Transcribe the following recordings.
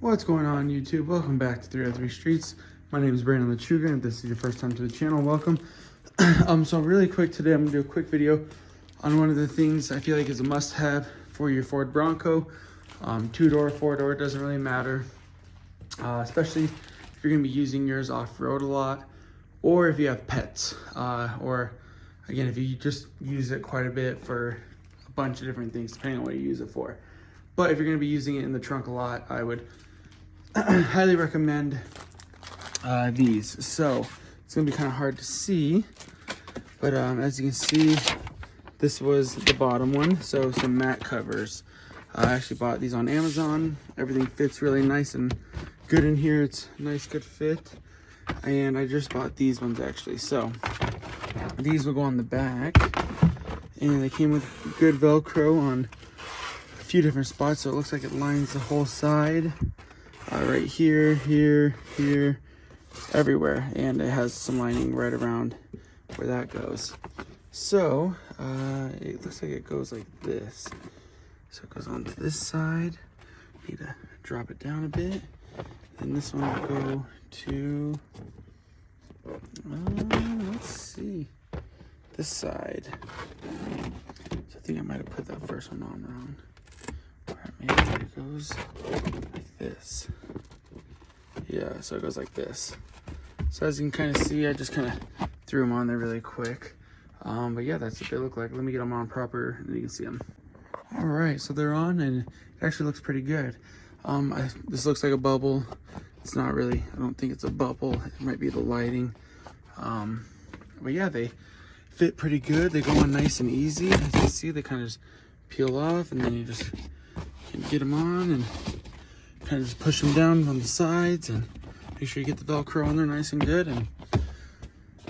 What's going on, YouTube? Welcome back to 303 Streets. My name is Brandon Lechuga, and if this is your first time to the channel, welcome. So really quick today, I'm gonna do a quick video on one of the things I feel like is a must-have for your Ford Bronco. Two-door, four-door, it doesn't really matter. Especially if you're gonna be using yours off-road a lot, or if you have pets, or again, if you just use it quite a bit for a bunch of different things, depending on what you use it for. But if you're gonna be using it in the trunk a lot, I would highly recommend these. So it's gonna be kind of hard to see, but as you can see, this was the bottom one. So some mat covers. I actually bought these on Amazon. Everything fits really nice and good in here. It's a nice, good fit. And I just bought these ones actually. So these will go on the back, and they came with good Velcro on a few different spots. So it looks like it lines the whole side. Right here, everywhere, and it has some lining right around where that goes. So it looks like it goes like this. So it goes onto this side. Need to drop it down a bit. Then this one will go to let's see, this side. So I think I might have put that first one on wrong. Maybe it goes like this. Yeah, so it goes like this. So as you can kind of see, I just kind of threw them on there really quick. But yeah, that's what they look like. Let me get them on proper and you can see them. All right, so they're on and it actually looks pretty good. This looks like a bubble. It's not really, I don't think it's a bubble. It might be the lighting. But yeah, they fit pretty good. They go on nice and easy. As you can see, they kind of just peel off, and then you just can get them on and kind of just push them down on the sides and make sure you get the Velcro on there nice and good. And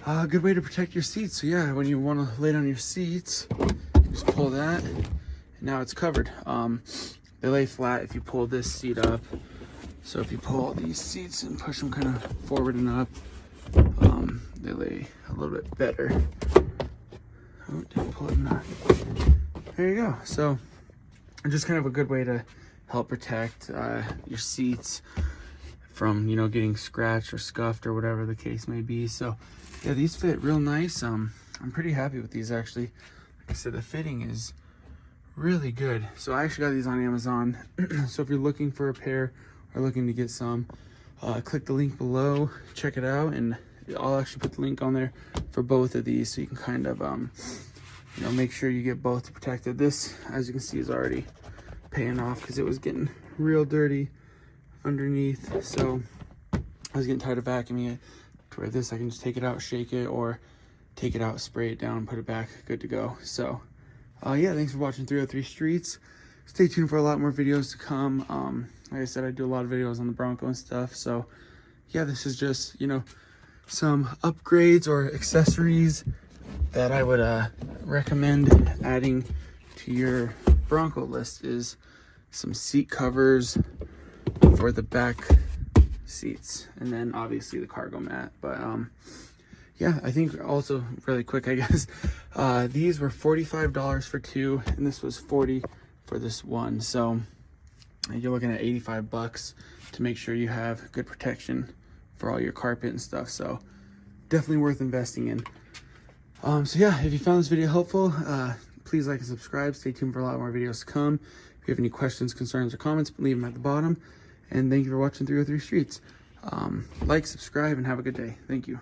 a good way to protect your seats. So yeah, when you want to lay down your seats, you just pull that, and now it's covered. They lay flat if you pull this seat up. So if you pull these seats and push them kind of forward and up, they lay a little bit better. Oh, didn't pull it enough. There you go. So just kind of a good way to help protect your seats from, you know, getting scratched or scuffed or whatever the case may be. So yeah, these fit real nice. I'm pretty happy with these actually. Like I said, the fitting is really good. So I actually got these on Amazon. So if you're looking for a pair or looking to get some, click the link below, check it out, and I'll actually put the link on there for both of these so you can kind of you know, make sure you get both protected. This, as you can see, is already paying off because it was getting real dirty underneath. So I was getting tired of vacuuming it to where this, I can just take it out, shake it, or take it out, spray it down, put it back, good to go. So yeah, thanks for watching 303 Streets. Stay tuned for a lot more videos to come. Like I said, I do a lot of videos on the Bronco and stuff. So yeah, this is just, you know, some upgrades or accessories that I would recommend adding to your Bronco list. Is some seat covers for the back seats, and then obviously the cargo mat. But yeah, I think also really quick, I guess, these were $45 for two, and this was $40 for this one. So you're looking at 85 bucks to make sure you have good protection for all your carpet and stuff. So definitely worth investing in. So yeah, if you found this video helpful, please like and subscribe. Stay tuned for a lot more videos to come. If you have any questions, concerns, or comments, leave them at the bottom. And thank you for watching 303 Streets. Like, subscribe, and have a good day. Thank you.